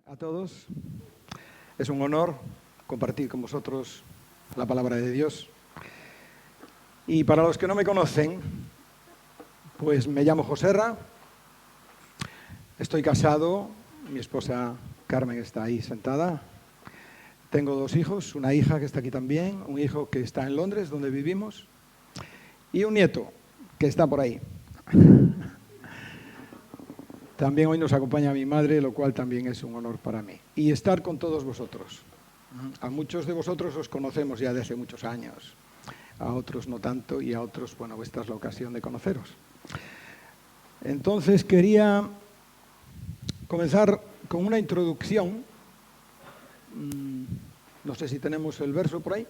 A todos, es un honor compartir con vosotros la palabra de Dios. Y para los que no me conocen, pues me llamo Joserra, estoy casado, mi esposa Carmen está ahí sentada, tengo 2 hijos, una hija que está aquí también, un hijo que está en Londres, donde vivimos, y un nieto que está por ahí. También hoy nos acompaña mi madre, lo cual también es un honor para mí. Y estar con todos vosotros. A muchos de vosotros os conocemos ya desde muchos años, a otros no tanto y a otros, bueno, esta es la ocasión de conoceros. Entonces quería comenzar con una introducción. No sé si tenemos el verso por ahí.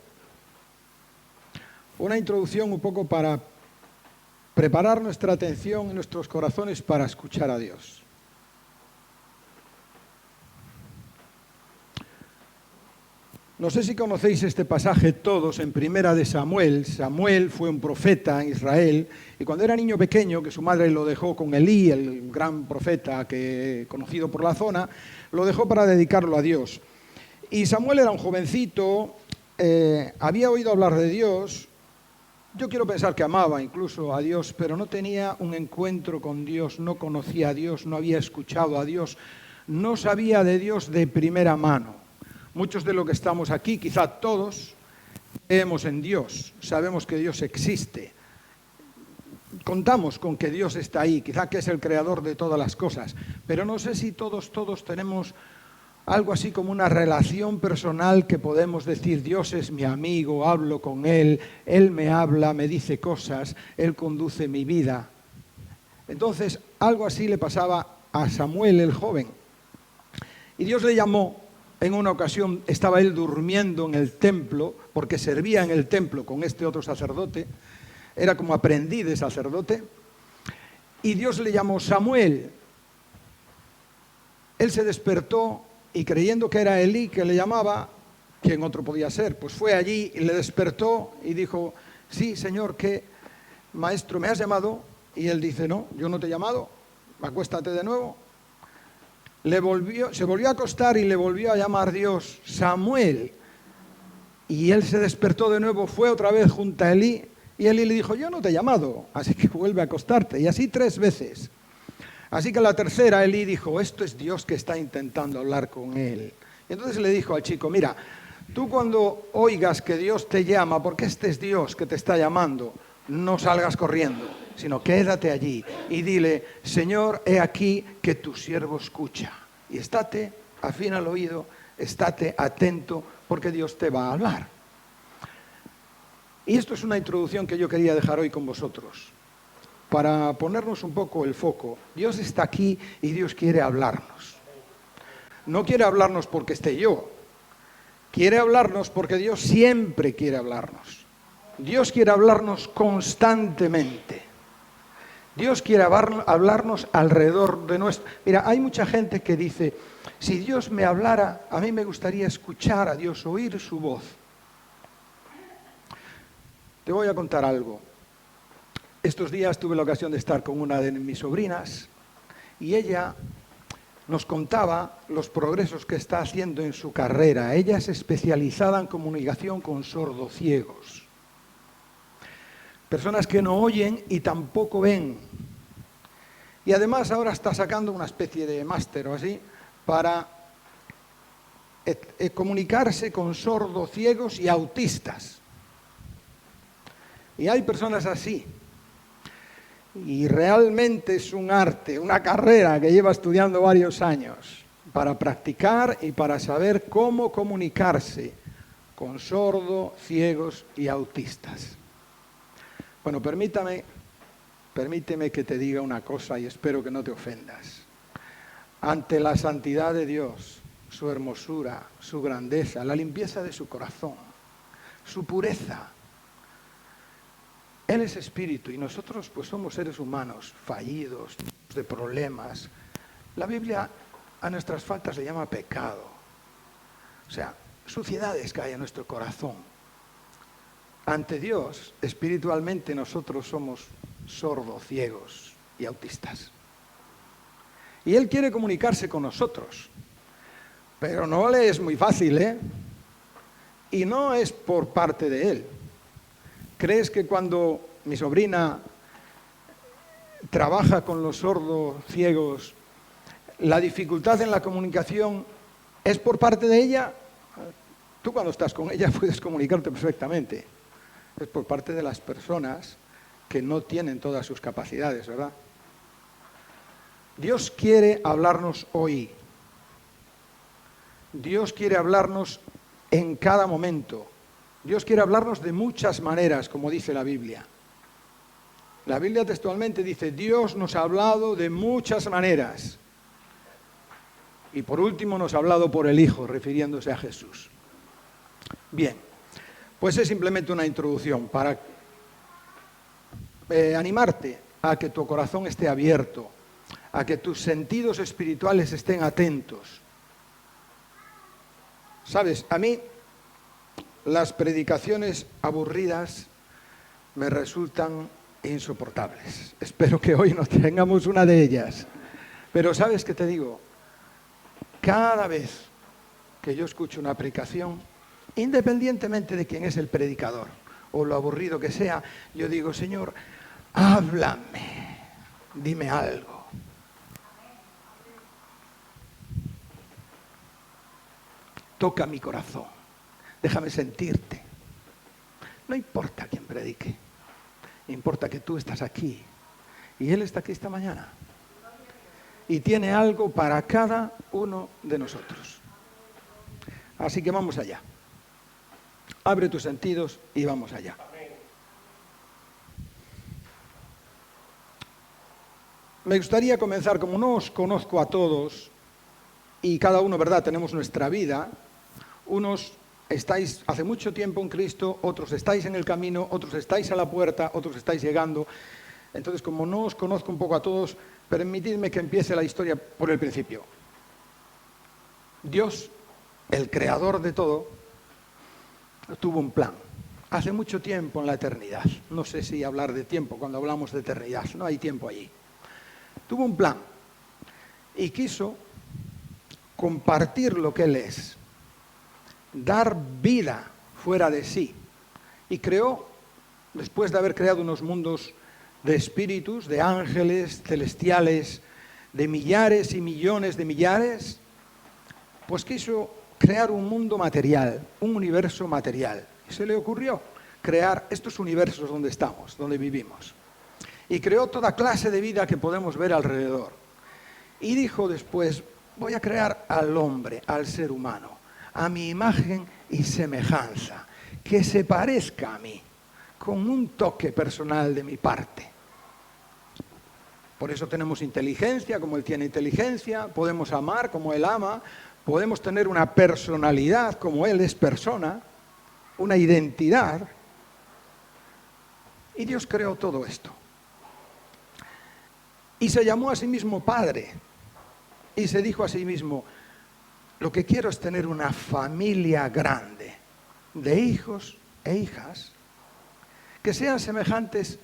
Una introducción un poco para preparar nuestra atención y nuestros corazones para escuchar a Dios. No sé si conocéis este pasaje todos en Primera de Samuel. Samuel fue un profeta en Israel y cuando era niño pequeño, que su madre lo dejó con Elí, el gran profeta conocido por la zona, lo dejó para dedicarlo a Dios. Y Samuel era un jovencito, había oído hablar de Dios. Yo quiero pensar que amaba incluso a Dios, pero no tenía un encuentro con Dios, no conocía a Dios, no había escuchado a Dios, no sabía de Dios de primera mano. Muchos de los que estamos aquí, quizá todos, creemos en Dios, sabemos que Dios existe, contamos con que Dios está ahí, quizá que es el creador de todas las cosas, pero no sé si todos tenemos algo así como una relación personal que podemos decir, Dios es mi amigo, hablo con Él, Él me habla, me dice cosas, Él conduce mi vida. Entonces, algo así le pasaba a Samuel el joven. Y Dios le llamó, en una ocasión estaba él durmiendo en el templo, porque servía en el templo con este otro sacerdote, era como aprendiz de sacerdote, y Dios le llamó Samuel. Él se despertó y creyendo que era Elí que le llamaba, ¿quién otro podía ser? Pues fue allí y le despertó y dijo, sí, Señor, ¿qué, maestro, me has llamado? Y él dice, no, yo no te he llamado, acuéstate de nuevo. Se volvió a acostar y le volvió a llamar Dios, Samuel. Y él se despertó de nuevo, fue otra vez junto a Elí y Elí le dijo, yo no te he llamado, así que vuelve a acostarte. Y así 3 veces. Así que la tercera, Elí dijo, esto es Dios que está intentando hablar con él. Y entonces le dijo al chico, mira, tú cuando oigas que Dios te llama, porque este es Dios que te está llamando, no salgas corriendo, sino quédate allí y dile, Señor, he aquí que tu siervo escucha. Y estate, afina el oído, estate atento, porque Dios te va a hablar. Y esto es una introducción que yo quería dejar hoy con vosotros. Para ponernos un poco el foco, Dios está aquí y Dios quiere hablarnos. No quiere hablarnos porque esté yo, quiere hablarnos porque Dios siempre quiere hablarnos. Dios quiere hablarnos constantemente. Dios quiere hablarnos alrededor de nuestro... Mira, hay mucha gente que dice, si Dios me hablara, a mí me gustaría escuchar a Dios, oír su voz. Te voy a contar algo. Estos días tuve la ocasión de estar con una de mis sobrinas y ella nos contaba los progresos que está haciendo en su carrera. Ella es especializada en comunicación con sordociegos. Personas que no oyen y tampoco ven. Y además ahora está sacando una especie de máster o así para comunicarse con sordociegos y autistas. Y hay personas así. Y realmente es un arte, una carrera que lleva estudiando varios años para practicar y para saber cómo comunicarse con sordos, ciegos y autistas. Bueno, permíteme que te diga una cosa y espero que no te ofendas. Ante la santidad de Dios, su hermosura, su grandeza, la limpieza de su corazón, su pureza, Él es espíritu y nosotros pues somos seres humanos, fallidos, de problemas. La Biblia a nuestras faltas le llama pecado. O sea, suciedades que hay en nuestro corazón. Ante Dios, espiritualmente nosotros somos sordos, ciegos y autistas. Y Él quiere comunicarse con nosotros. Pero no le es muy fácil, ¿eh? Y no es por parte de él. ¿Crees que cuando mi sobrina trabaja con los sordos, ciegos, la dificultad en la comunicación es por parte de ella? Tú cuando estás con ella puedes comunicarte perfectamente. Es por parte de las personas que no tienen todas sus capacidades, ¿verdad? Dios quiere hablarnos hoy. Dios quiere hablarnos en cada momento. Dios quiere hablarnos de muchas maneras, como dice la Biblia. La Biblia textualmente dice, Dios nos ha hablado de muchas maneras. Y por último nos ha hablado por el Hijo, refiriéndose a Jesús. Bien, pues es simplemente una introducción para animarte a que tu corazón esté abierto, a que tus sentidos espirituales estén atentos. Sabes, a mí las predicaciones aburridas me resultan insoportables. Espero que hoy no tengamos una de ellas. Pero ¿sabes qué te digo? Cada vez que yo escucho una predicación, independientemente de quién es el predicador o lo aburrido que sea, yo digo, Señor, háblame, dime algo. Toca mi corazón, déjame sentirte. No importa quién predique, importa que tú estás aquí y Él está aquí esta mañana. Y tiene algo para cada uno de nosotros. Así que vamos allá. Abre tus sentidos y vamos allá. Me gustaría comenzar, como no os conozco a todos, y cada uno, ¿verdad?, tenemos nuestra vida. Unos estáis hace mucho tiempo en Cristo, otros estáis en el camino, otros estáis a la puerta, otros estáis llegando. Entonces, como no os conozco un poco a todos, permitidme que empiece la historia por el principio. Dios, el creador de todo, tuvo un plan. Hace mucho tiempo en la eternidad. No sé si hablar de tiempo cuando hablamos de eternidad. No hay tiempo allí. Tuvo un plan y quiso compartir lo que Él es. Dar vida fuera de sí. Y creó, después de haber creado unos mundos de espíritus, de ángeles celestiales, de millares y millones de millares, pues quiso crear un mundo material, un universo material. Y se le ocurrió crear estos universos donde estamos, donde vivimos. Y creó toda clase de vida que podemos ver alrededor. Y dijo después, voy a crear al hombre, al ser humano, a mi imagen y semejanza, que se parezca a mí, con un toque personal de mi parte. Por eso tenemos inteligencia, como Él tiene inteligencia, podemos amar como Él ama, podemos tener una personalidad como Él es persona, una identidad. Y Dios creó todo esto. Y se llamó a sí mismo Padre. Y se dijo a sí mismo, lo que quiero es tener una familia grande de hijos e hijas que sean semejantes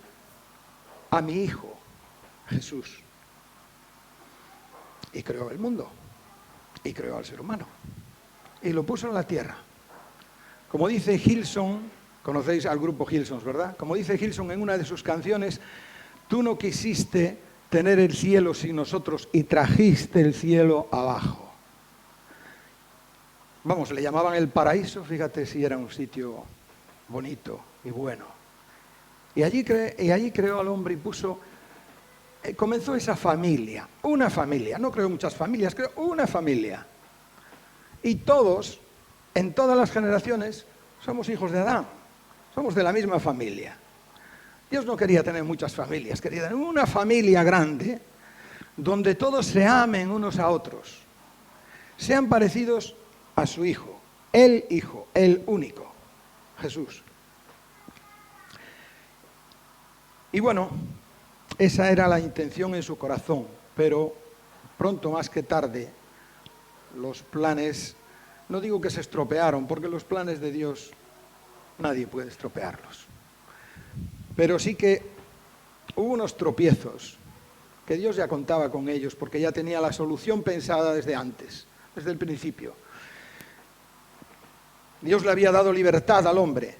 a mi Hijo, Jesús. Y creó el mundo. Y creó al ser humano. Y lo puso en la tierra. Como dice Hillsong, conocéis al grupo Hillsong, ¿verdad? Como dice Hillsong en una de sus canciones, tú no quisiste tener el cielo sin nosotros y trajiste el cielo abajo. Vamos, le llamaban el paraíso, fíjate si era un sitio bonito y bueno. Y allí creó al hombre y puso, comenzó esa familia, una familia, no creó muchas familias, creó una familia. Y todos, en todas las generaciones, somos hijos de Adán, somos de la misma familia. Dios no quería tener muchas familias, quería tener una familia grande donde todos se amen unos a otros, sean parecidos a su Hijo, el único, Jesús. Y bueno, esa era la intención en su corazón, pero pronto más que tarde los planes, no digo que se estropearon, porque los planes de Dios nadie puede estropearlos. Pero sí que hubo unos tropiezos que Dios ya contaba con ellos, porque ya tenía la solución pensada desde antes, desde el principio. Dios le había dado libertad al hombre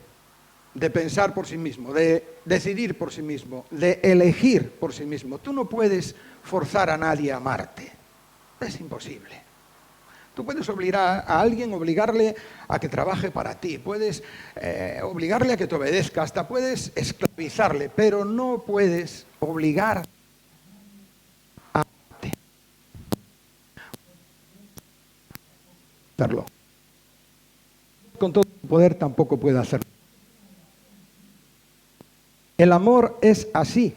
de pensar por sí mismo, de decidir por sí mismo, de elegir por sí mismo. Tú no puedes forzar a nadie a amarte. Es imposible. Tú puedes obligar a alguien, obligarle a que trabaje para ti, puedes obligarle a que te obedezca, hasta puedes esclavizarle, pero no puedes obligar a amarte. Hacerlo. Con todo tu poder tampoco puede hacerlo. El amor es así.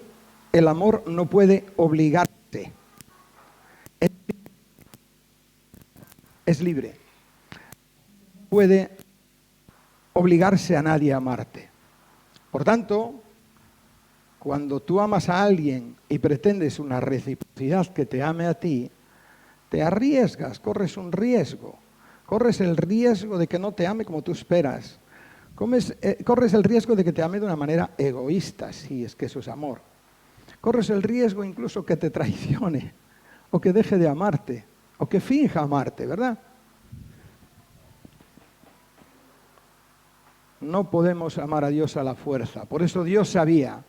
El amor no puede obligarse. Es libre. No puede obligarse a nadie a amarte. Por tanto, cuando tú amas a alguien y pretendes una reciprocidad que te ame a ti, te arriesgas, corres un riesgo. Corres el riesgo de que no te ame como tú esperas. Corres el riesgo de que te ame de una manera egoísta, si es que eso es amor. Corres el riesgo incluso que te traicione, o que deje de amarte, o que finja amarte, ¿verdad? No podemos amar a Dios a la fuerza. Por eso Dios sabía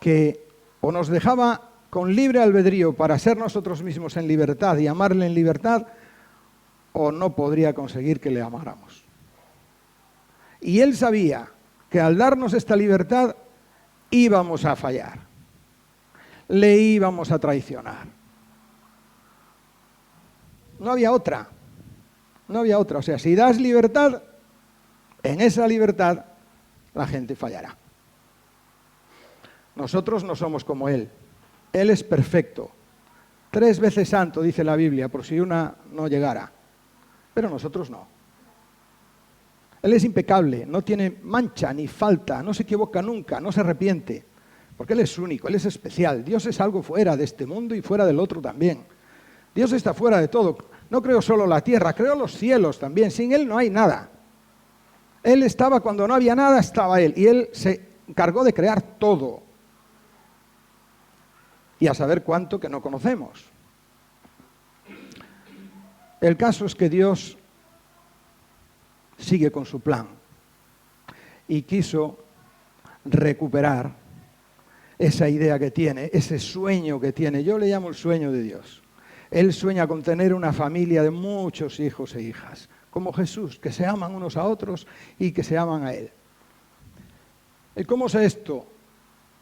que o nos dejaba con libre albedrío para ser nosotros mismos en libertad y amarle en libertad, o no podría conseguir que le amáramos. Y Él sabía que al darnos esta libertad íbamos a fallar, le íbamos a traicionar. No había otra, no había otra. O sea, si das libertad, en esa libertad la gente fallará. Nosotros no somos como Él. Él es perfecto. 3 veces santo, dice la Biblia, por si una no llegara. Pero nosotros no. Él es impecable, no tiene mancha ni falta, no se equivoca nunca, no se arrepiente. Porque Él es único, Él es especial. Dios es algo fuera de este mundo y fuera del otro también. Dios está fuera de todo. No creo solo la tierra, creo los cielos también. Sin Él no hay nada. Él estaba cuando no había nada, estaba Él. Y Él se encargó de crear todo. Y a saber cuánto que no conocemos. El caso es que Dios sigue con su plan y quiso recuperar esa idea que tiene, ese sueño que tiene. Yo le llamo el sueño de Dios. Él sueña con tener una familia de muchos hijos e hijas, como Jesús, que se aman unos a otros y que se aman a Él. ¿Y cómo es esto?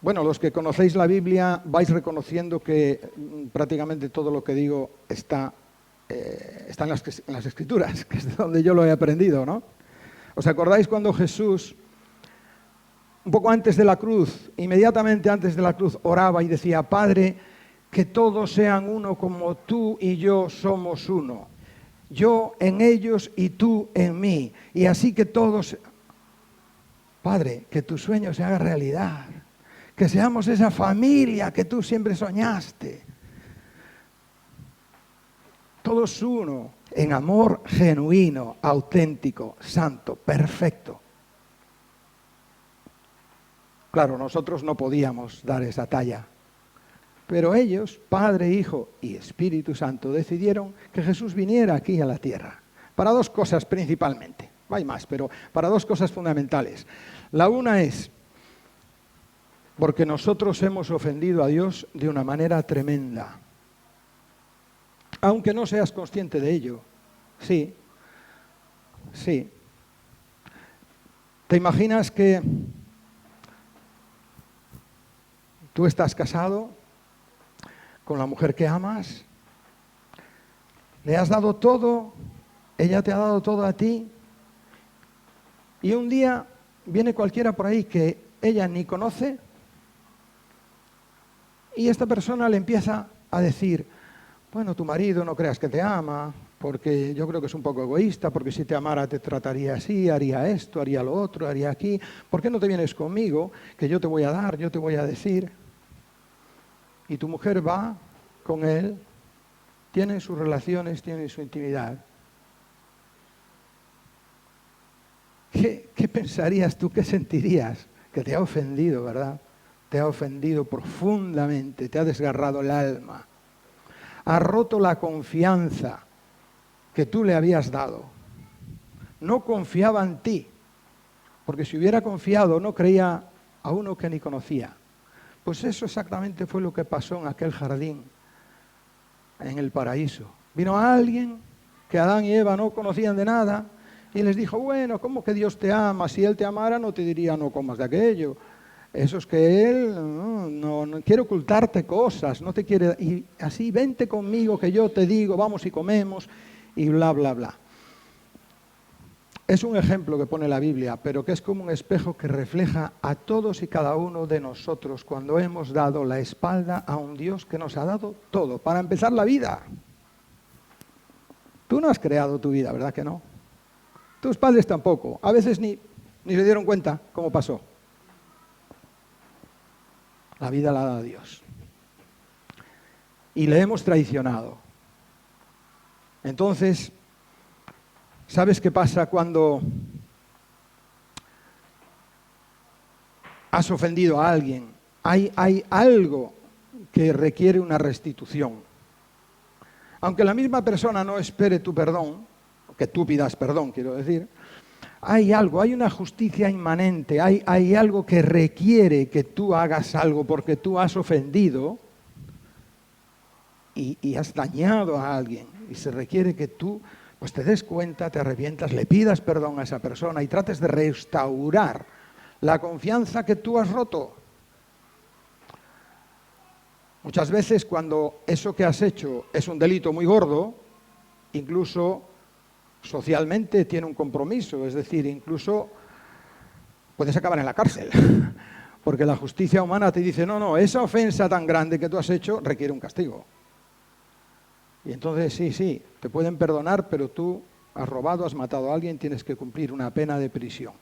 Bueno, los que conocéis la Biblia vais reconociendo que prácticamente todo lo que digo está en las Escrituras, que es de donde yo lo he aprendido, ¿no? ¿Os acordáis cuando Jesús, un poco antes de la cruz, inmediatamente antes de la cruz, oraba y decía: Padre, que todos sean uno como tú y yo somos uno? Yo en ellos y tú en mí. Y así que todos... Padre, que tu sueño se haga realidad. Que seamos esa familia que tú siempre soñaste. Todos uno, en amor genuino, auténtico, santo, perfecto. Claro, nosotros no podíamos dar esa talla. Pero ellos, Padre, Hijo y Espíritu Santo, decidieron que Jesús viniera aquí a la tierra. Para 2 cosas principalmente. Hay más, pero para 2 cosas fundamentales. La una es porque nosotros hemos ofendido a Dios de una manera tremenda. Aunque no seas consciente de ello. Sí. ¿Te imaginas que tú estás casado con la mujer que amas? Le has dado todo, ella te ha dado todo a ti, y un día viene cualquiera por ahí que ella ni conoce, y esta persona le empieza a decir: bueno, tu marido no creas que te ama, porque yo creo que es un poco egoísta, porque si te amara te trataría así, haría esto, haría lo otro, haría aquí. ¿Por qué no te vienes conmigo? Que yo te voy a dar, yo te voy a decir. Y tu mujer va con él, tienen sus relaciones, tienen su intimidad. ¿Qué pensarías tú, qué sentirías? Que te ha ofendido, ¿verdad? Te ha ofendido profundamente, te ha desgarrado el alma. Ha roto la confianza que tú le habías dado. no confiaba en ti, porque si hubiera confiado no creía a uno que ni conocía. Pues eso exactamente fue lo que pasó en aquel jardín, en el paraíso. Vino alguien que Adán y Eva no conocían de nada y les dijo, bueno, ¿cómo que Dios te ama? Si Él te amara no te diría no comas de aquello. Eso es que Él no quiere ocultarte cosas, no te quiere... Y así, vente conmigo que yo te digo, vamos y comemos y bla, bla, bla. Es un ejemplo que pone la Biblia, pero que es como un espejo que refleja a todos y cada uno de nosotros cuando hemos dado la espalda a un Dios que nos ha dado todo. Para empezar, la vida. Tú no has creado tu vida, ¿verdad que no? Tus padres tampoco. A veces ni se dieron cuenta cómo pasó. La vida la ha dado Dios. Y le hemos traicionado. Entonces, ¿sabes qué pasa cuando has ofendido a alguien? Hay algo que requiere una restitución. Aunque la misma persona no espere tu perdón, que tú pidas perdón, quiero decir, hay algo, hay una justicia inmanente, hay algo que requiere que tú hagas algo porque tú has ofendido y has dañado a alguien. Y se requiere que tú pues te des cuenta, te arrepientas, le pidas perdón a esa persona y trates de restaurar la confianza que tú has roto. Muchas veces cuando eso que has hecho es un delito muy gordo, incluso socialmente tiene un compromiso, es decir, incluso puedes acabar en la cárcel, porque la justicia humana te dice, no, esa ofensa tan grande que tú has hecho requiere un castigo. Y entonces sí, te pueden perdonar, pero tú has robado, has matado a alguien, tienes que cumplir una pena de prisión.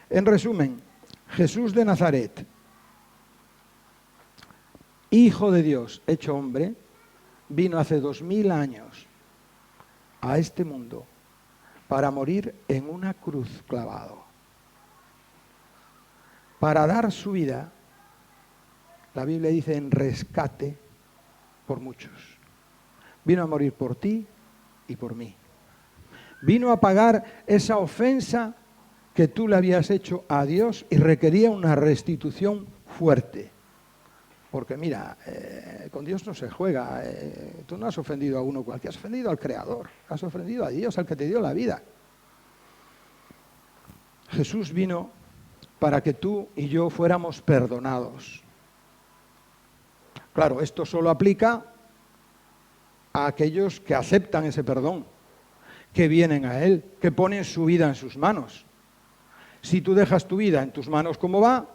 En resumen, Jesús de Nazaret, Hijo de Dios, hecho hombre, vino hace 2000 años a este mundo para morir en una cruz clavado. Para dar su vida, la Biblia dice, en rescate por muchos. Vino a morir por ti y por mí. Vino a pagar esa ofensa que tú le habías hecho a Dios y requería una restitución fuerte. Porque mira, con Dios no se juega. Tú no has ofendido a uno cualquiera, has ofendido al Creador, has ofendido a Dios, al que te dio la vida. Jesús vino para que tú y yo fuéramos perdonados. Claro, esto solo aplica a aquellos que aceptan ese perdón, que vienen a Él, que ponen su vida en sus manos. Si tú dejas tu vida en tus manos como va,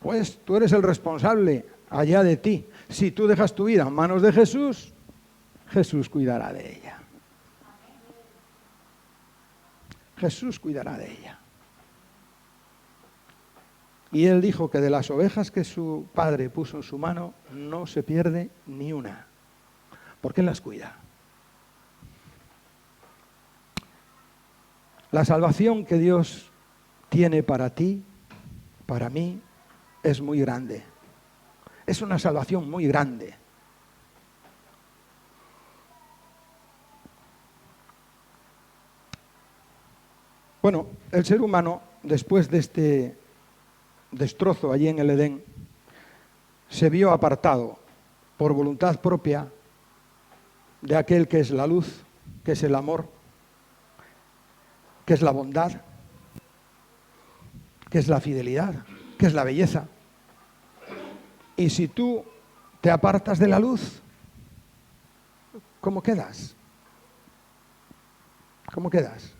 pues tú eres el responsable allá de ti. Si tú dejas tu vida en manos de Jesús, Jesús cuidará de ella. Jesús cuidará de ella. Y Él dijo que de las ovejas que su Padre puso en su mano, no se pierde ni una, porque Él las cuida. La salvación que Dios tiene para ti, para mí, es muy grande. Es una salvación muy grande. Bueno, el ser humano, después de este destrozo allí en el Edén, se vio apartado por voluntad propia de aquel que es la luz, que es el amor, que es la bondad, que es la fidelidad, que es la belleza. Y si tú te apartas de la luz, ¿cómo quedas? ¿Cómo quedas?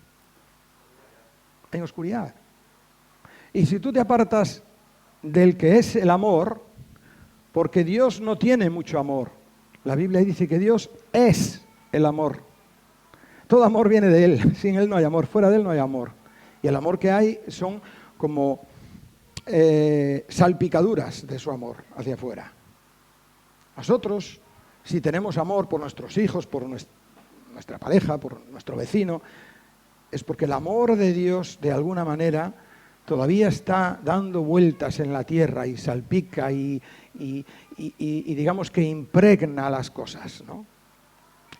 En oscuridad. Y si tú te apartas del que es el amor, porque Dios no tiene mucho amor. La Biblia dice que Dios es el amor. Todo amor viene de Él. Sin Él no hay amor. Fuera de Él no hay amor. Y el amor que hay son como salpicaduras de su amor hacia afuera. Nosotros, si tenemos amor por nuestros hijos, por nuestra pareja, por nuestro vecino, es porque el amor de Dios, de alguna manera, todavía está dando vueltas en la tierra y salpica y digamos que impregna las cosas, ¿no?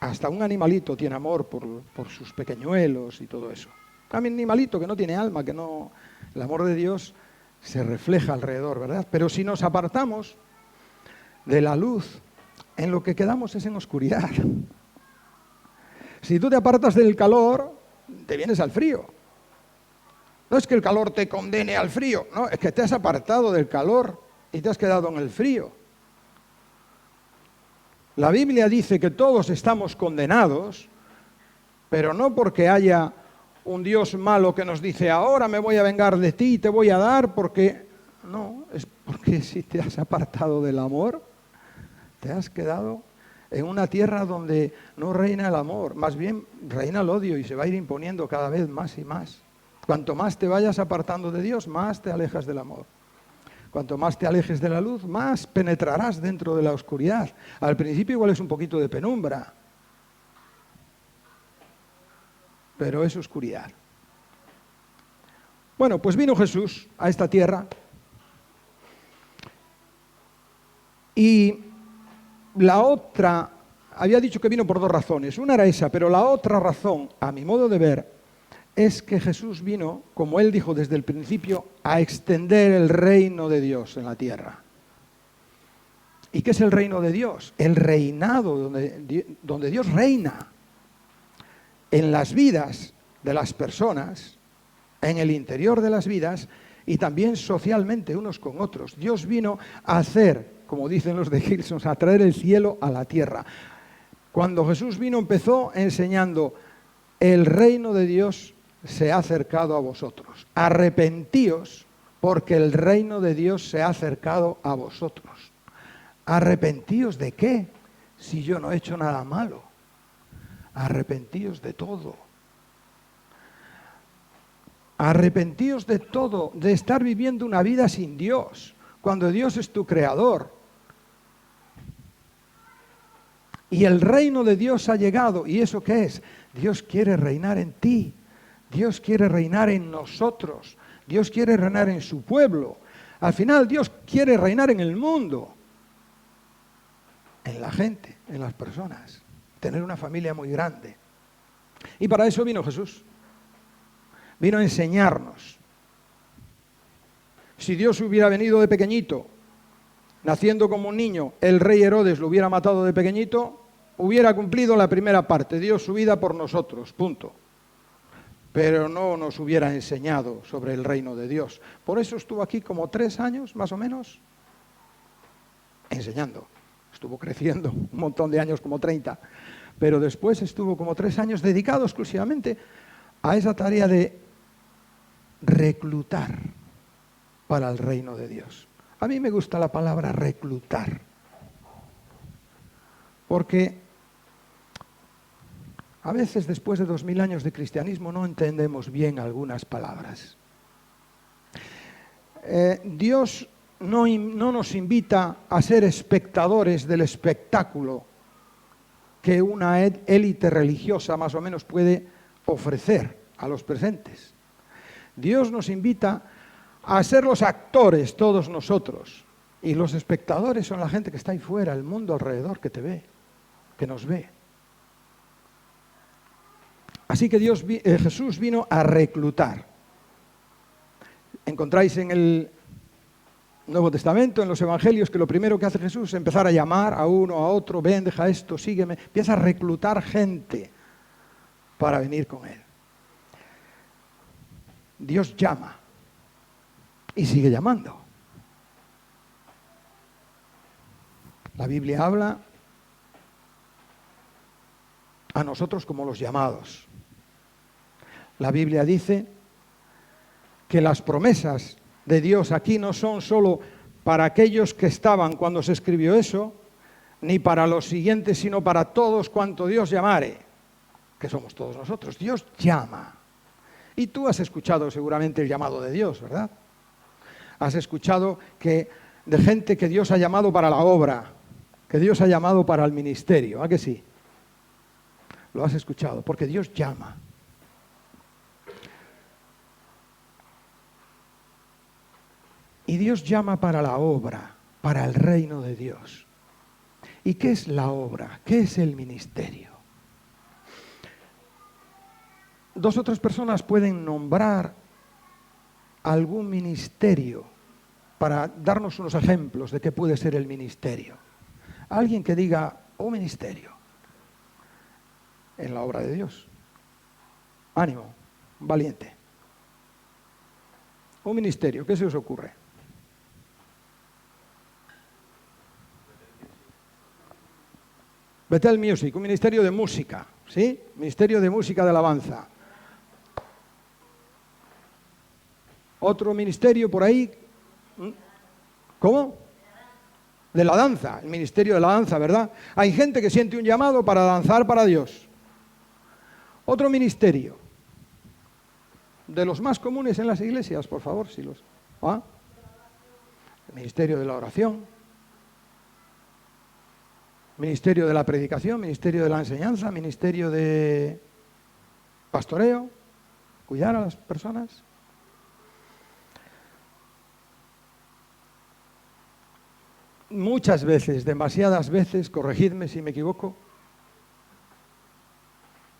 Hasta un animalito tiene amor por sus pequeñuelos y todo eso. Un animalito que no tiene alma, que no... El amor de Dios se refleja alrededor, ¿verdad? Pero si nos apartamos de la luz, en lo que quedamos es en oscuridad. Si tú te apartas del calor, te vienes al frío. No es que el calor te condene al frío, no, es que te has apartado del calor y te has quedado en el frío. La Biblia dice que todos estamos condenados, pero no porque haya un Dios malo que nos dice, ahora me voy a vengar de ti y te voy a dar, porque... No, es porque si te has apartado del amor, te has quedado en una tierra donde no reina el amor, más bien reina el odio y se va a ir imponiendo cada vez más y más. Cuanto más te vayas apartando de Dios, más te alejas del amor. Cuanto más te alejes de la luz, más penetrarás dentro de la oscuridad. Al principio igual es un poquito de penumbra, pero es oscuridad. Bueno, pues vino Jesús a esta tierra y la otra, había dicho que vino por dos razones. Una era esa, pero la otra razón, a mi modo de ver, es que Jesús vino, como él dijo desde el principio, a extender el reino de Dios en la tierra. ¿Y qué es el reino de Dios? El reinado, donde Dios reina en las vidas de las personas, en el interior de las vidas y también socialmente unos con otros. Dios vino a hacer, como dicen los de Gilson, a traer el cielo a la tierra. Cuando Jesús vino empezó enseñando, el reino de Dios se ha acercado a vosotros. Arrepentíos porque el reino de Dios se ha acercado a vosotros. ¿Arrepentíos de qué? Si yo no he hecho nada malo. Arrepentíos de todo. Arrepentíos de todo, de estar viviendo una vida sin Dios, cuando Dios es tu creador. Y el reino de Dios ha llegado. ¿Y eso qué es? Dios quiere reinar en ti. Dios quiere reinar en nosotros. Dios quiere reinar en su pueblo. Al final Dios quiere reinar en el mundo. En la gente, en las personas. Tener una familia muy grande. Y para eso vino Jesús. Vino a enseñarnos. Si Dios hubiera venido de pequeñito, naciendo como un niño, el rey Herodes lo hubiera matado de pequeñito, hubiera cumplido la primera parte, dio su vida por nosotros, punto. Pero no nos hubiera enseñado sobre el reino de Dios. Por eso estuvo aquí como 3 años, más o menos, enseñando. Estuvo creciendo un montón de años, como 30. Pero después estuvo como 3 años dedicado exclusivamente a esa tarea de reclutar para el reino de Dios. A mí me gusta la palabra reclutar, porque a veces después de 2000 años de cristianismo no entendemos bien algunas palabras. Dios no nos invita a ser espectadores del espectáculo que una élite religiosa más o menos puede ofrecer a los presentes. Dios nos invita a ser los actores todos nosotros, y los espectadores son la gente que está ahí fuera, el mundo alrededor que te ve, que nos ve. Así que Jesús vino a reclutar. Encontráis en el Nuevo Testamento, en los Evangelios, que lo primero que hace Jesús es empezar a llamar a uno, a otro, ven, deja esto, sígueme. Empieza a reclutar gente para venir con él. Dios llama y sigue llamando. La Biblia habla a nosotros como los llamados. La Biblia dice que las promesas de Dios aquí no son solo para aquellos que estaban cuando se escribió eso, ni para los siguientes, sino para todos cuanto Dios llamare, que somos todos nosotros. Dios llama. Y tú has escuchado seguramente el llamado de Dios, ¿verdad? Has escuchado de gente que Dios ha llamado para la obra, que Dios ha llamado para el ministerio, ¿a que sí? Lo has escuchado, porque Dios llama. Y Dios llama para la obra, para el reino de Dios. ¿Y qué es la obra? ¿Qué es el ministerio? 2 o 3 personas pueden nombrar algún ministerio para darnos unos ejemplos de qué puede ser el ministerio. Alguien que diga, un ministerio en la obra de Dios. Ánimo, valiente. Un ministerio, ¿qué se os ocurre? Bethel Music, un ministerio de música, ¿sí? Ministerio de música de alabanza. Otro ministerio por ahí. ¿Cómo? De la danza, el ministerio de la danza, ¿verdad? Hay gente que siente un llamado para danzar para Dios. Otro ministerio, de los más comunes en las iglesias, por favor, si los... ¿Ah? El ministerio de la oración, ministerio de la predicación, ministerio de la enseñanza, ministerio de pastoreo, cuidar a las personas. Muchas veces, demasiadas veces, corregidme si me equivoco,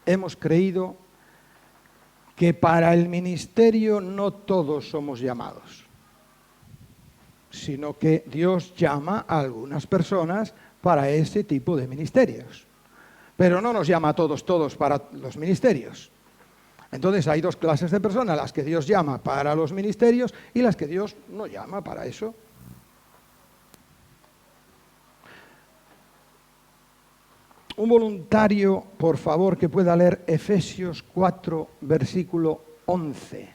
hemos creído que para el ministerio no todos somos llamados, sino que Dios llama a algunas personas para ese tipo de ministerios. Pero no nos llama a todos para los ministerios. Entonces hay 2 clases de personas, las que Dios llama para los ministerios y las que Dios no llama para eso. Un voluntario, por favor, que pueda leer Efesios 4, versículo 11.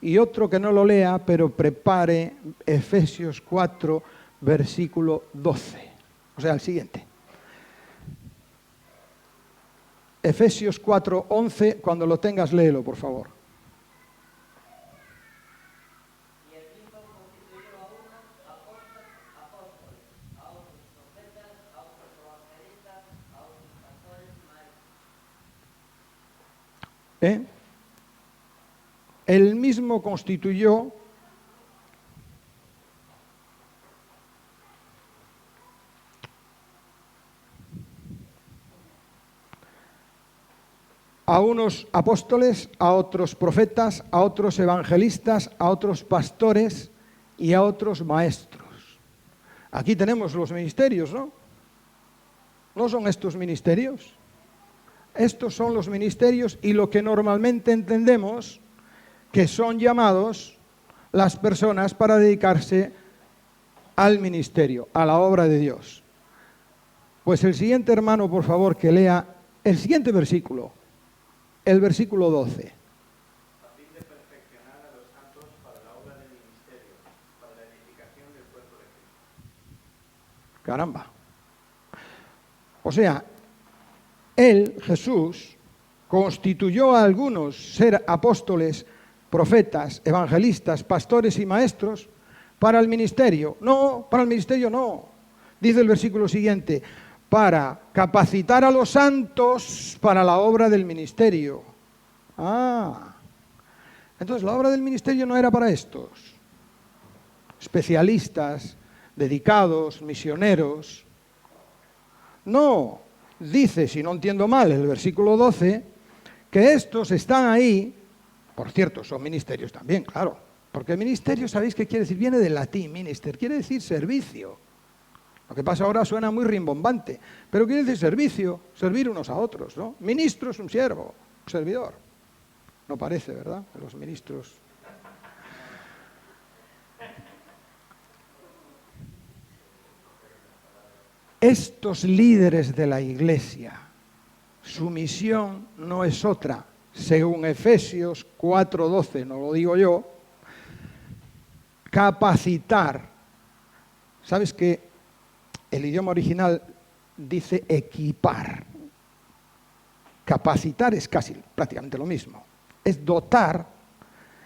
Y otro que no lo lea, pero prepare Efesios 4, versículo 12. O sea, el siguiente. Efesios 4, 11, cuando lo tengas, léelo, por favor. Él mismo constituyó a unos apóstoles, a otros profetas, a otros evangelistas, a otros pastores y a otros maestros. Aquí tenemos los ministerios, ¿no? ¿No son estos ministerios? Estos son los ministerios y lo que normalmente entendemos que son llamados las personas para dedicarse al ministerio, a la obra de Dios. Pues el siguiente hermano, por favor, que lea el siguiente versículo, el versículo 12. A fin de perfeccionar a los santos para la obra del ministerio, para la edificación del cuerpo de Cristo. Caramba. O sea, Él, Jesús, constituyó a algunos ser apóstoles, profetas, evangelistas, pastores y maestros para el ministerio. No, para el ministerio no. Dice el versículo siguiente, para capacitar a los santos para la obra del ministerio. Entonces la obra del ministerio no era para estos. Especialistas, dedicados, misioneros. No. Dice, si no entiendo mal, el versículo 12, que estos están ahí, por cierto, son ministerios también, claro, porque ministerio, ¿sabéis qué quiere decir? Viene del latín, minister, quiere decir servicio. Lo que pasa ahora suena muy rimbombante, pero quiere decir servicio, servir unos a otros, ¿no? Ministro es un siervo, un servidor. No parece, ¿verdad? Los ministros. Estos líderes de la Iglesia, su misión no es otra, según Efesios 4:12, no lo digo yo, capacitar. ¿Sabes que el idioma original dice equipar? Capacitar es casi prácticamente lo mismo. Es dotar,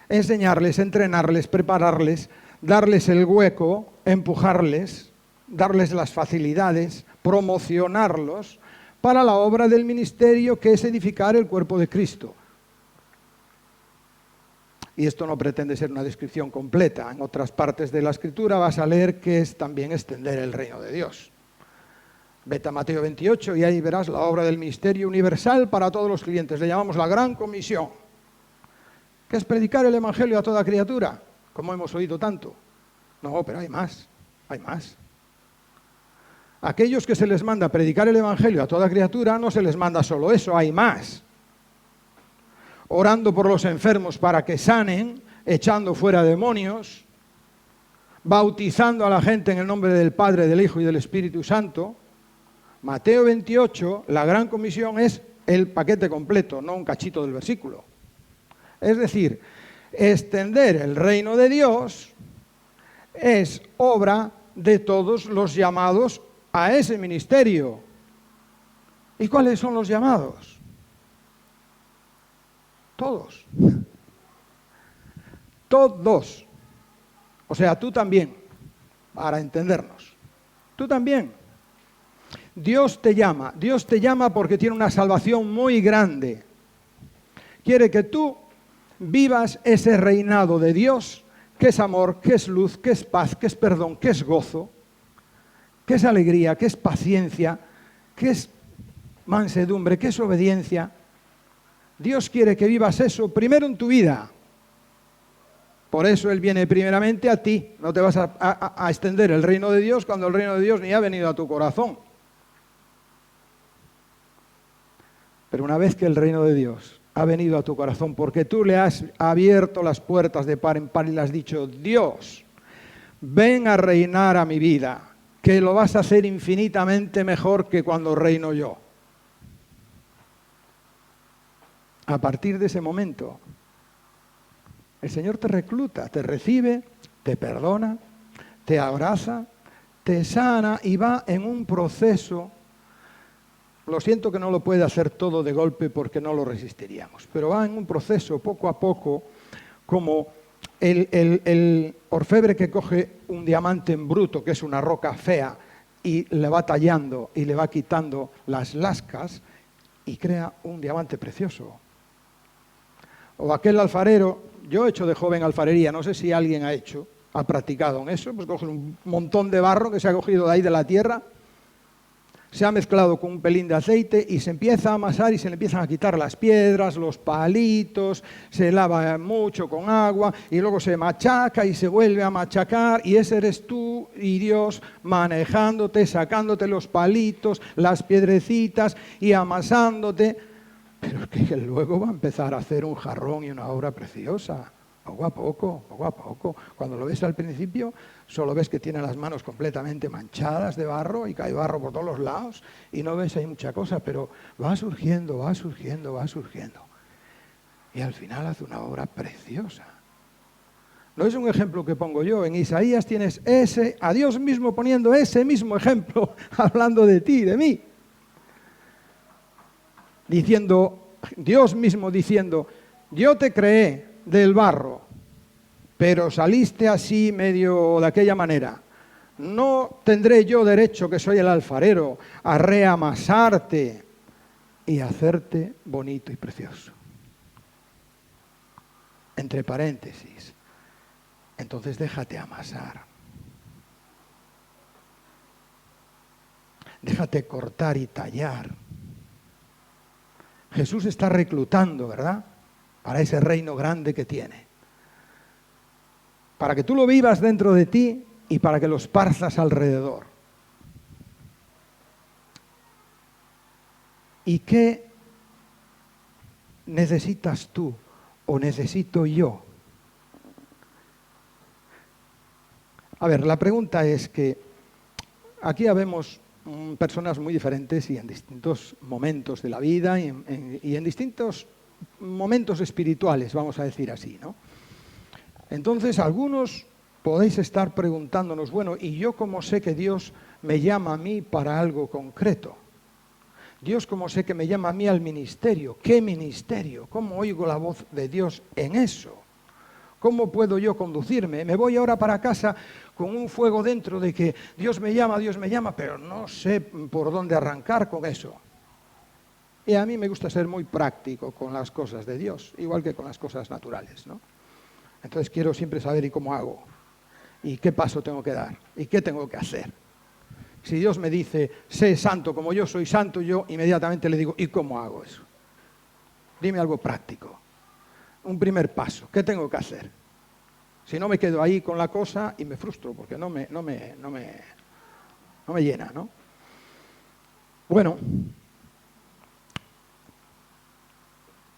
enseñarles, entrenarles, prepararles, darles el hueco, empujarles, darles las facilidades, promocionarlos para la obra del ministerio que es edificar el cuerpo de Cristo. Y esto no pretende ser una descripción completa. En otras partes de la Escritura vas a leer que es también extender el reino de Dios. Vete a Mateo 28 y ahí verás la obra del ministerio universal para todos los creyentes. Le llamamos la Gran Comisión, que es predicar el Evangelio a toda criatura, como hemos oído tanto. No, pero hay más, hay más. Aquellos que se les manda predicar el Evangelio a toda criatura, no se les manda solo eso, hay más. Orando por los enfermos para que sanen, echando fuera demonios, bautizando a la gente en el nombre del Padre, del Hijo y del Espíritu Santo. Mateo 28, la Gran Comisión es el paquete completo, no un cachito del versículo. Es decir, extender el reino de Dios es obra de todos los llamados a ese ministerio. ¿Y cuáles son los llamados? Todos. Todos. O sea, tú también, para entendernos. Tú también. Dios te llama porque tiene una salvación muy grande. Quiere que tú vivas ese reinado de Dios, que es amor, que es luz, que es paz, que es perdón, que es gozo, que es alegría, que es paciencia, que es mansedumbre, que es obediencia. Dios quiere que vivas eso primero en tu vida. Por eso Él viene primeramente a ti. No te vas a extender el reino de Dios cuando el reino de Dios ni ha venido a tu corazón. Pero una vez que el reino de Dios ha venido a tu corazón, porque tú le has abierto las puertas de par en par y le has dicho, Dios, ven a reinar a mi vida, que lo vas a hacer infinitamente mejor que cuando reino yo. A partir de ese momento, el Señor te recluta, te recibe, te perdona, te abraza, te sana y va en un proceso. Lo siento que no lo puede hacer todo de golpe porque no lo resistiríamos, pero va en un proceso poco a poco, como el orfebre que coge un diamante en bruto, que es una roca fea, y le va tallando y le va quitando las lascas y crea un diamante precioso. O aquel alfarero, yo he hecho de joven alfarería, no sé si alguien ha practicado en eso, pues coge un montón de barro que se ha cogido de ahí de la tierra, se ha mezclado con un pelín de aceite y se empieza a amasar y se le empiezan a quitar las piedras, los palitos, se lava mucho con agua y luego se machaca y se vuelve a machacar y ese eres tú y Dios manejándote, sacándote los palitos, las piedrecitas y amasándote. Pero es que luego va a empezar a hacer un jarrón y una obra preciosa. Poco a poco, poco a poco. Cuando lo ves al principio, solo ves que tiene las manos completamente manchadas de barro y cae barro por todos los lados y no ves ahí mucha cosa, pero va surgiendo, va surgiendo, va surgiendo. Y al final hace una obra preciosa. No es un ejemplo que pongo yo. En Isaías tienes a Dios mismo poniendo ese mismo ejemplo, hablando de ti, de mí. Diciendo, Dios mismo diciendo, yo te creé del barro, pero saliste así medio de aquella manera. No tendré yo derecho, que soy el alfarero, a reamasarte y hacerte bonito y precioso. Entre paréntesis, entonces déjate amasar. Déjate cortar y tallar. Jesús está reclutando, ¿verdad?, para ese reino grande que tiene. Para que tú lo vivas dentro de ti y para que lo esparzas alrededor. ¿Y qué necesitas tú o necesito yo? A ver, la pregunta es que aquí habemos personas muy diferentes y en distintos momentos de la vida y en distintos momentos espirituales, vamos a decir así, ¿no? Entonces, algunos podéis estar preguntándonos, bueno, ¿y yo cómo sé que Dios me llama a mí para algo concreto? Dios, ¿cómo sé que me llama a mí al ministerio? ¿Qué ministerio? ¿Cómo oigo la voz de Dios en eso? ¿Cómo puedo yo conducirme? Me voy ahora para casa con un fuego dentro de que Dios me llama, pero no sé por dónde arrancar con eso. Y a mí me gusta ser muy práctico con las cosas de Dios, igual que con las cosas naturales, ¿no? Entonces quiero siempre saber ¿y cómo hago? ¿Y qué paso tengo que dar? ¿Y qué tengo que hacer? Si Dios me dice, sé santo como yo soy santo, yo inmediatamente le digo, ¿y cómo hago eso? Dime algo práctico. Un primer paso. ¿Qué tengo que hacer? Si no, me quedo ahí con la cosa y me frustro porque no me llena, ¿no? Bueno,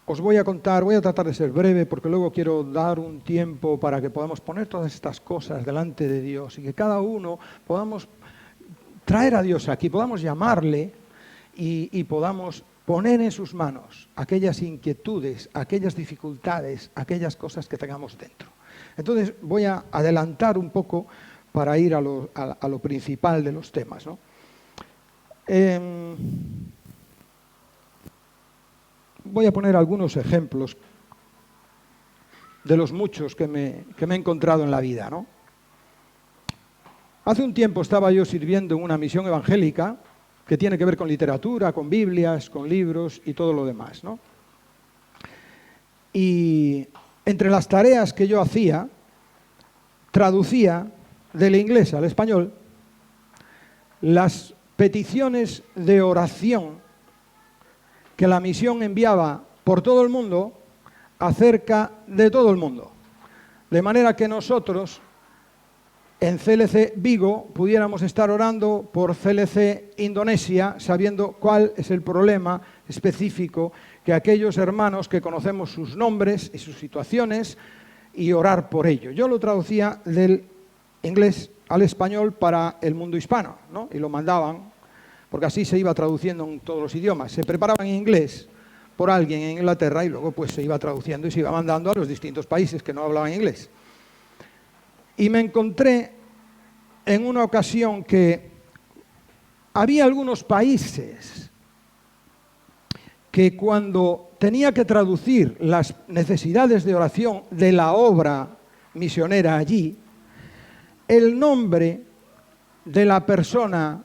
os voy a contar, voy a tratar de ser breve porque luego quiero dar un tiempo para que podamos poner todas estas cosas delante de Dios y que cada uno podamos traer a Dios aquí, podamos llamarle y podamos poner en sus manos aquellas inquietudes, aquellas dificultades, aquellas cosas que tengamos dentro. Entonces voy a adelantar un poco para ir a lo principal de los temas, ¿no? Voy a poner algunos ejemplos de los muchos que me he encontrado en la vida, ¿no? Hace un tiempo estaba yo sirviendo en una misión evangélica que tiene que ver con literatura, con Biblias, con libros y todo lo demás, ¿no? Y entre las tareas que yo hacía, traducía del inglés al español las peticiones de oración que la misión enviaba por todo el mundo acerca de todo el mundo. De manera que nosotros en CLC Vigo pudiéramos estar orando por CLC Indonesia, sabiendo cuál es el problema específico que aquellos hermanos que conocemos sus nombres y sus situaciones y orar por ello. Yo lo traducía del inglés al español para el mundo hispano, ¿no? Y lo mandaban, porque así se iba traduciendo en todos los idiomas. Se preparaban en inglés por alguien en Inglaterra y luego pues se iba traduciendo y se iba mandando a los distintos países que no hablaban inglés. Y me encontré en una ocasión que había algunos países que cuando tenía que traducir las necesidades de oración de la obra misionera allí, el nombre de la persona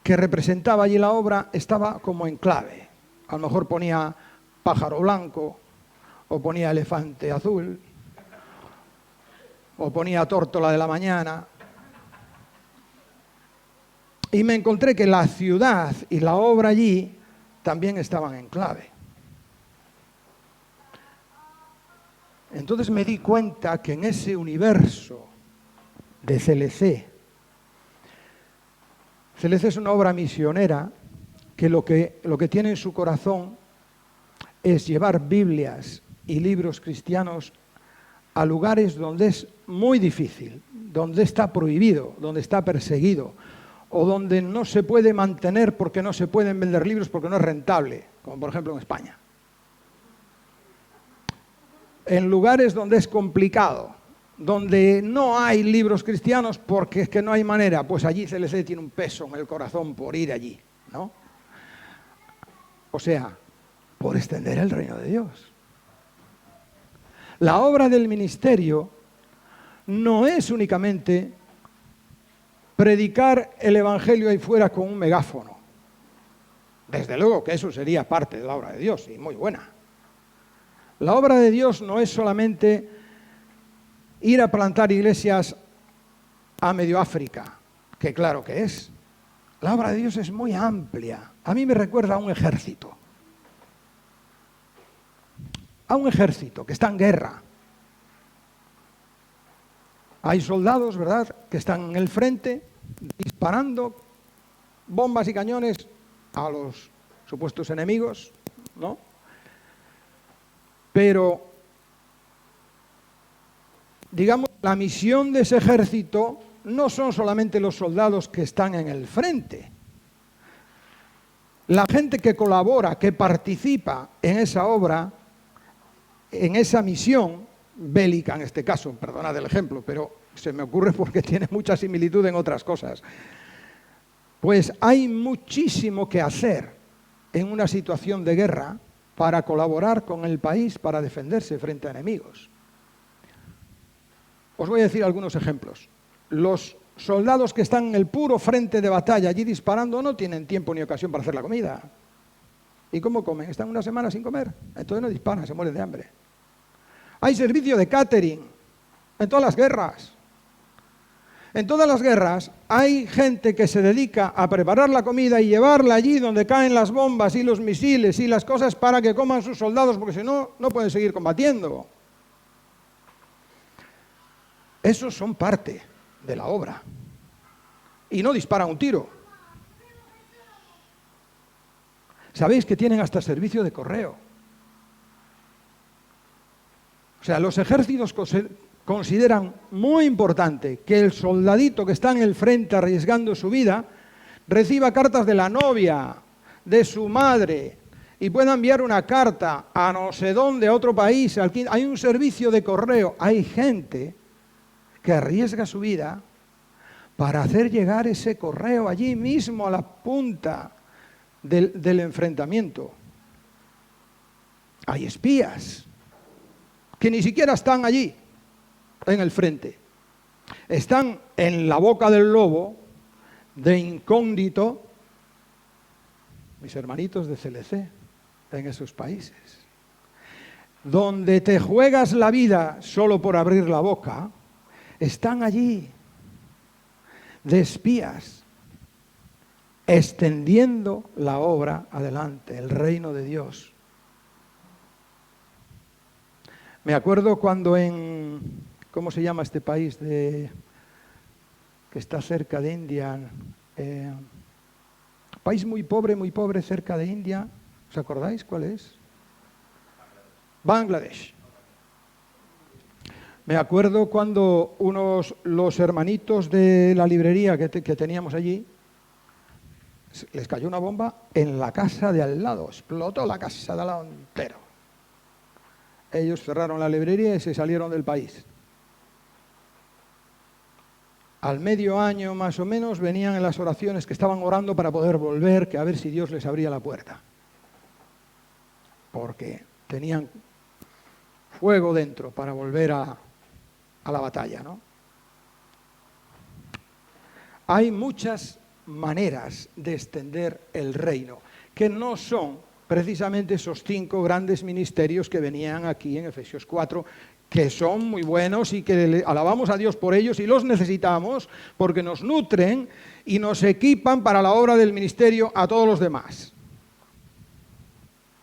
que representaba allí la obra estaba como en clave. A lo mejor ponía pájaro blanco, o ponía elefante azul, o ponía tórtola de la mañana. Y me encontré que la ciudad y la obra allí también estaban en clave. Entonces me di cuenta que en ese universo de CLC es una obra misionera que lo que tiene en su corazón es llevar Biblias y libros cristianos a lugares donde es muy difícil, donde está prohibido, donde está perseguido, o donde no se puede mantener porque no se pueden vender libros porque no es rentable, como por ejemplo en España. En lugares donde es complicado, donde no hay libros cristianos porque es que no hay manera, pues allí CLC tiene un peso en el corazón por ir allí, ¿no? O sea, por extender el reino de Dios. La obra del ministerio no es únicamente predicar el evangelio ahí fuera con un megáfono. Desde luego que eso sería parte de la obra de Dios y muy buena. La obra de Dios no es solamente ir a plantar iglesias a medio África, que claro que es. La obra de Dios es muy amplia. A mí me recuerda a un ejército. A un ejército que está en guerra. Hay soldados, ¿verdad?, que están en el frente disparando bombas y cañones a los supuestos enemigos, ¿no? Pero, digamos, la misión de ese ejército no son solamente los soldados que están en el frente. La gente que colabora, que participa en esa obra, en esa misión bélica en este caso, perdonad el ejemplo, pero se me ocurre porque tiene mucha similitud en otras cosas. Pues hay muchísimo que hacer en una situación de guerra para colaborar con el país para defenderse frente a enemigos. Os voy a decir algunos ejemplos. Los soldados que están en el puro frente de batalla allí disparando no tienen tiempo ni ocasión para hacer la comida. ¿Y cómo comen? Están una semana sin comer. Entonces no disparan, se mueren de hambre. Hay servicio de catering en todas las guerras. En todas las guerras hay gente que se dedica a preparar la comida y llevarla allí donde caen las bombas y los misiles y las cosas para que coman sus soldados, porque si no, no pueden seguir combatiendo. Esos son parte de la obra. Y no disparan un tiro. Sabéis que tienen hasta servicio de correo. O sea, los ejércitos consideran muy importante que el soldadito que está en el frente arriesgando su vida reciba cartas de la novia, de su madre, y pueda enviar una carta a no sé dónde, a otro país. Hay un servicio de correo. Hay gente que arriesga su vida para hacer llegar ese correo allí mismo a la punta del enfrentamiento. Hay espías que ni siquiera están allí, en el frente. Están en la boca del lobo, de incógnito, mis hermanitos de CLC, en esos países. Donde te juegas la vida solo por abrir la boca, están allí, de espías, extendiendo la obra adelante, el reino de Dios. Me acuerdo cuando ¿cómo se llama este país que está cerca de India? País muy pobre cerca de India. ¿Os acordáis cuál es? Bangladesh. Me acuerdo cuando los hermanitos de la librería que teníamos allí, les cayó una bomba en la casa de al lado, explotó la casa de al lado entero. Ellos cerraron la librería y se salieron del país. Al medio año más o menos venían en las oraciones que estaban orando para poder volver, que a ver si Dios les abría la puerta. Porque tenían fuego dentro para volver a la batalla, ¿no? Hay muchas maneras de extender el reino, que no son precisamente esos 5 grandes ministerios que venían aquí en Efesios 4, que son muy buenos y que alabamos a Dios por ellos y los necesitamos porque nos nutren y nos equipan para la obra del ministerio a todos los demás.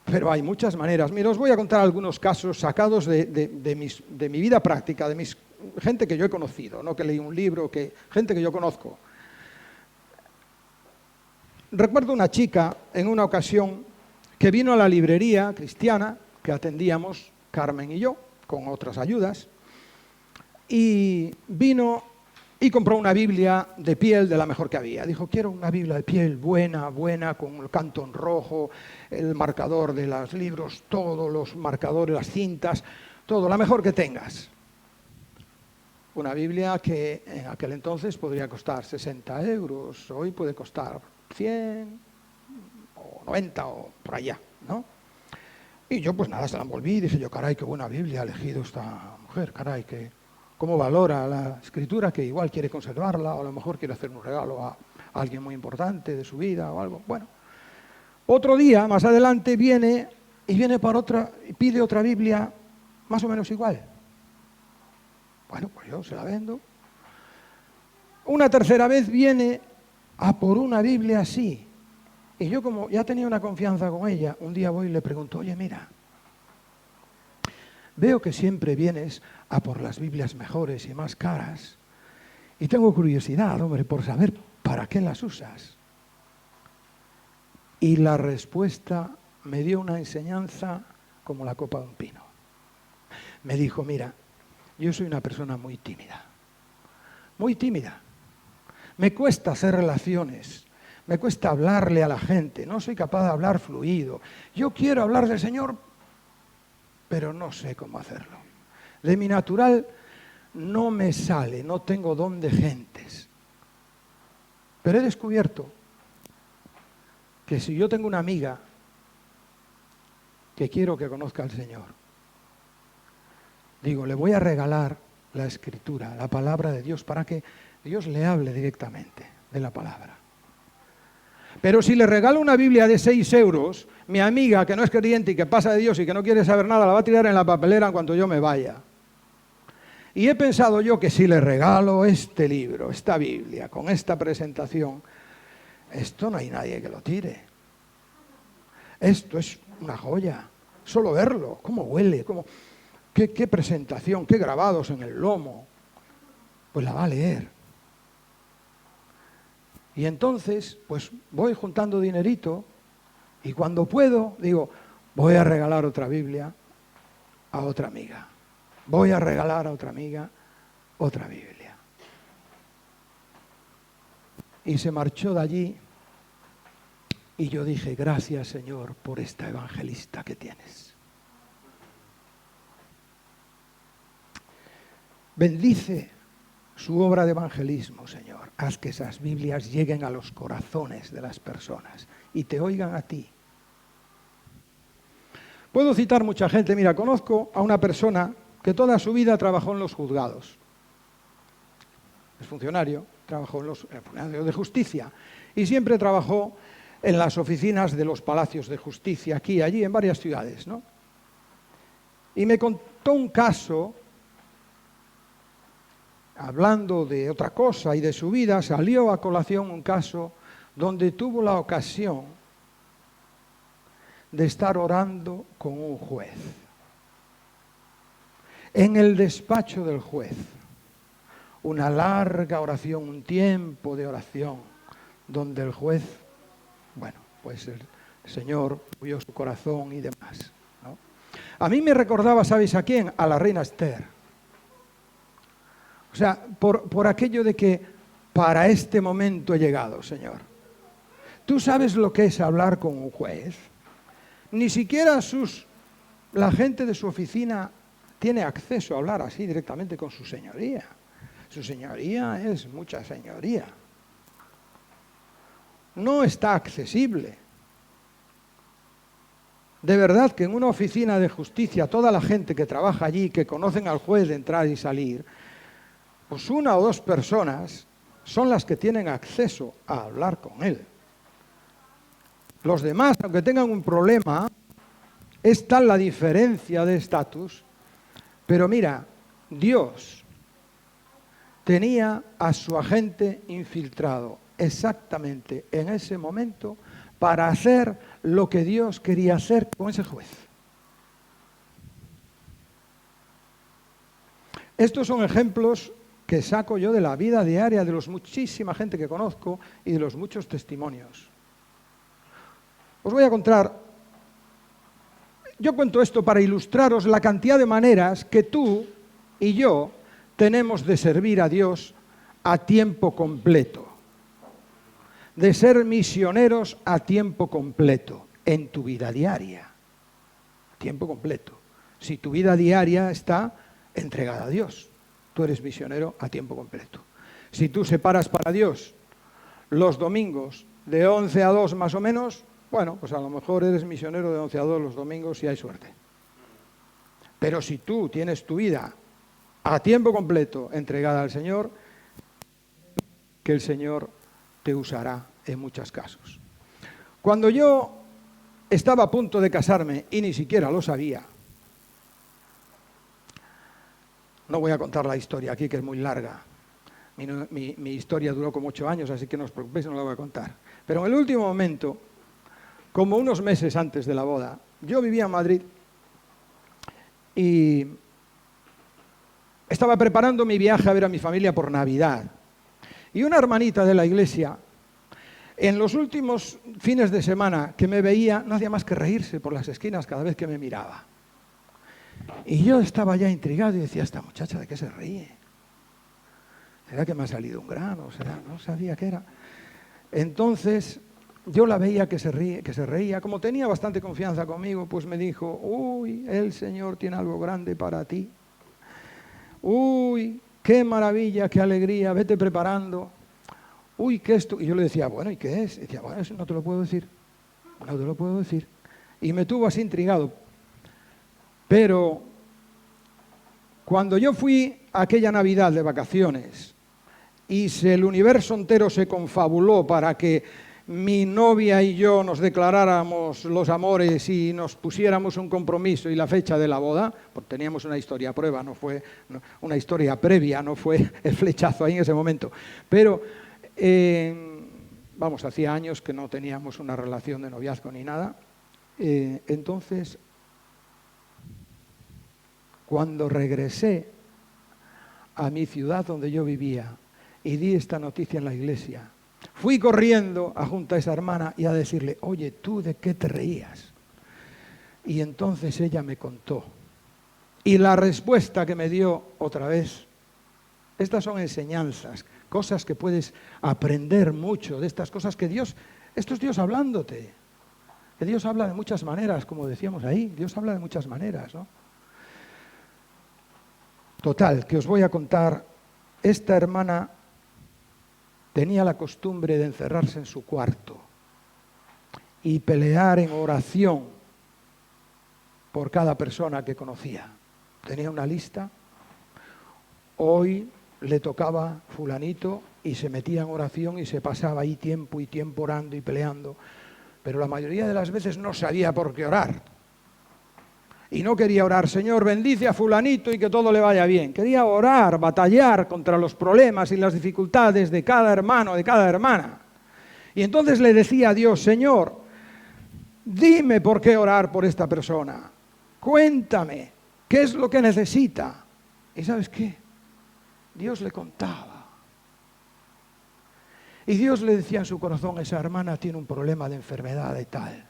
Pero hay muchas maneras. Mira, os voy a contar algunos casos sacados de mi vida práctica, de gente que yo he conocido, no que leí un libro, gente que yo conozco. Recuerdo una chica en una ocasión que vino a la librería cristiana que atendíamos Carmen y yo, con otras ayudas, y vino y compró una Biblia de piel de la mejor que había. Dijo, quiero una Biblia de piel buena, con el canto en rojo, el marcador de los libros, todos los marcadores, las cintas, todo, la mejor que tengas. Una Biblia que en aquel entonces podría costar 60 euros, hoy puede costar 100 o 90 o por allá, ¿no? Y yo pues nada, se la envolví y dije yo, caray, qué buena Biblia ha elegido esta mujer, caray, cómo valora la escritura, que igual quiere conservarla o a lo mejor quiere hacer un regalo a alguien muy importante de su vida o algo. Bueno, otro día, más adelante, viene para otra y pide otra Biblia más o menos igual. Bueno, pues yo se la vendo. Una tercera vez viene a por una Biblia así. Y yo, como ya tenía una confianza con ella, un día voy y le pregunto, oye, mira, veo que siempre vienes a por las Biblias mejores y más caras. Y tengo curiosidad, hombre, por saber para qué las usas. Y la respuesta me dio una enseñanza como la copa de un pino. Me dijo, mira, yo soy una persona muy tímida. Muy tímida. Me cuesta hacer relaciones. Me cuesta hablarle a la gente. No soy capaz de hablar fluido. Yo quiero hablar del Señor, pero no sé cómo hacerlo. De mi natural no me sale, no tengo don de gentes. Pero he descubierto que si yo tengo una amiga que quiero que conozca al Señor, digo, le voy a regalar la Escritura, la palabra de Dios, para que Dios le hable directamente de la palabra. Pero si le regalo una Biblia de 6 euros, mi amiga que no es creyente y que pasa de Dios y que no quiere saber nada, la va a tirar en la papelera en cuanto yo me vaya. Y he pensado yo que si le regalo este libro, esta Biblia, con esta presentación, esto no hay nadie que lo tire. Esto es una joya. Solo verlo, cómo huele, qué presentación, qué grabados en el lomo. Pues la va a leer. Y entonces, pues voy juntando dinerito y cuando puedo, digo, voy a regalar otra Biblia a otra amiga. Voy a regalar a otra amiga otra Biblia. Y se marchó de allí y yo dije, gracias Señor por esta evangelista que tienes. Bendice su obra de evangelismo, Señor. Haz que esas Biblias lleguen a los corazones de las personas y te oigan a ti. Puedo citar mucha gente. Mira, conozco a una persona que toda su vida trabajó en los juzgados. Es funcionario, trabajó en los funcionarios de justicia y siempre trabajó en las oficinas de los palacios de justicia, aquí y allí, en varias ciudades, ¿no? Y me contó un caso, hablando de otra cosa y de su vida, salió a colación un caso donde tuvo la ocasión de estar orando con un juez. En el despacho del juez, una larga oración, un tiempo de oración, donde el juez, bueno, pues el Señor movió su corazón y demás, ¿no? A mí me recordaba, ¿sabéis a quién? A la reina Esther. O sea, por aquello de que para este momento he llegado, Señor. ¿Tú sabes lo que es hablar con un juez? Ni siquiera la gente de su oficina tiene acceso a hablar así directamente con su señoría. Su señoría es mucha señoría. No está accesible. De verdad que en una oficina de justicia, toda la gente que trabaja allí, que conocen al juez de entrar y salir, pues una o dos personas son las que tienen acceso a hablar con él. Los demás, aunque tengan un problema, es tal la diferencia de estatus. Pero mira, Dios tenía a su agente infiltrado exactamente en ese momento para hacer lo que Dios quería hacer con ese juez. Estos son ejemplos que saco yo de la vida diaria de muchísima gente que conozco y de los muchos testimonios. Os voy a contar, yo cuento esto para ilustraros la cantidad de maneras que tú y yo tenemos de servir a Dios a tiempo completo, de ser misioneros a tiempo completo en tu vida diaria, tiempo completo. Si tu vida diaria está entregada a Dios, tú eres misionero a tiempo completo. Si tú separas para Dios los domingos de 11 a 2 más o menos, bueno, pues a lo mejor eres misionero de 11 a 2 los domingos si hay suerte. Pero si tú tienes tu vida a tiempo completo entregada al Señor, que el Señor te usará en muchos casos. Cuando yo estaba a punto de casarme y ni siquiera lo sabía, no voy a contar la historia aquí, que es muy larga. Mi historia duró como 8 años, así que no os preocupéis, no la voy a contar. Pero en el último momento, como unos meses antes de la boda, yo vivía en Madrid y estaba preparando mi viaje a ver a mi familia por Navidad. Y una hermanita de la iglesia, en los últimos fines de semana que me veía, no hacía más que reírse por las esquinas cada vez que me miraba. Y yo estaba ya intrigado y decía, ¿esta muchacha de qué se ríe? ¿Será que me ha salido un grano? ¿Será? No sabía qué era. Entonces, yo la veía que se reía. Como tenía bastante confianza conmigo, pues me dijo, uy, el Señor tiene algo grande para ti. Uy, qué maravilla, qué alegría, vete preparando. Uy, ¿qué es esto? Y yo le decía, bueno, ¿y qué es? Y decía, bueno, eso no te lo puedo decir. No te lo puedo decir. Y me tuvo así intrigado. Pero cuando yo fui aquella Navidad de vacaciones y el universo entero se confabuló para que mi novia y yo nos declaráramos los amores y nos pusiéramos un compromiso y la fecha de la boda, porque teníamos una historia prueba, no fue una historia previa, no fue el flechazo ahí en ese momento. Pero, vamos, hacía años que no teníamos una relación de noviazgo ni nada. Entonces, cuando regresé a mi ciudad donde yo vivía y di esta noticia en la iglesia, fui corriendo a junto a esa hermana y a decirle, oye, ¿tú de qué te reías? Y entonces ella me contó. Y la respuesta que me dio otra vez, estas son enseñanzas, cosas que puedes aprender mucho de estas cosas que Dios, esto es Dios hablándote. Que Dios habla de muchas maneras, como decíamos ahí, Dios habla de muchas maneras, ¿no? Total, que os voy a contar, esta hermana tenía la costumbre de encerrarse en su cuarto y pelear en oración por cada persona que conocía. Tenía una lista, hoy le tocaba fulanito y se metía en oración y se pasaba ahí tiempo y tiempo orando y peleando, pero la mayoría de las veces no sabía por qué orar. Y no quería orar, Señor, bendice a fulanito y que todo le vaya bien. Quería orar, batallar contra los problemas y las dificultades de cada hermano, de cada hermana. Y entonces le decía a Dios, Señor, dime por qué orar por esta persona. Cuéntame, ¿qué es lo que necesita? ¿Y sabes qué? Dios le contaba. Y Dios le decía en su corazón, esa hermana tiene un problema de enfermedad y tal.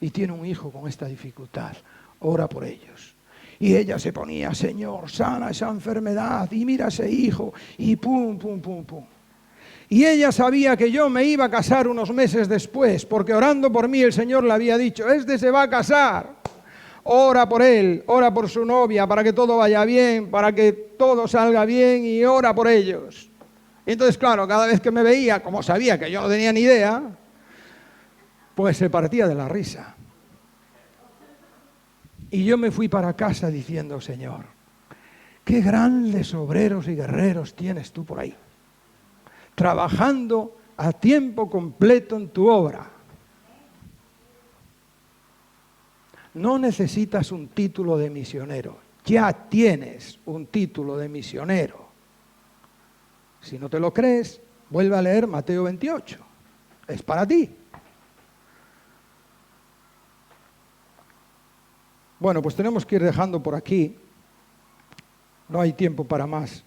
Y tiene un hijo con esta dificultad. Ora por ellos. Y ella se ponía, Señor, sana esa enfermedad, y mira ese hijo, y pum, pum, pum, pum. Y ella sabía que yo me iba a casar unos meses después, porque orando por mí el Señor le había dicho, este se va a casar. Ora por él, ora por su novia, para que todo vaya bien, para que todo salga bien, y ora por ellos. Y entonces, claro, cada vez que me veía, como sabía que yo no tenía ni idea, pues se partía de la risa. Y yo me fui para casa diciendo, Señor, qué grandes obreros y guerreros tienes tú por ahí, trabajando a tiempo completo en tu obra. No necesitas un título de misionero, ya tienes un título de misionero. Si no te lo crees, vuelve a leer Mateo 28, es para ti. Bueno, pues tenemos que ir dejando por aquí. No hay tiempo para más.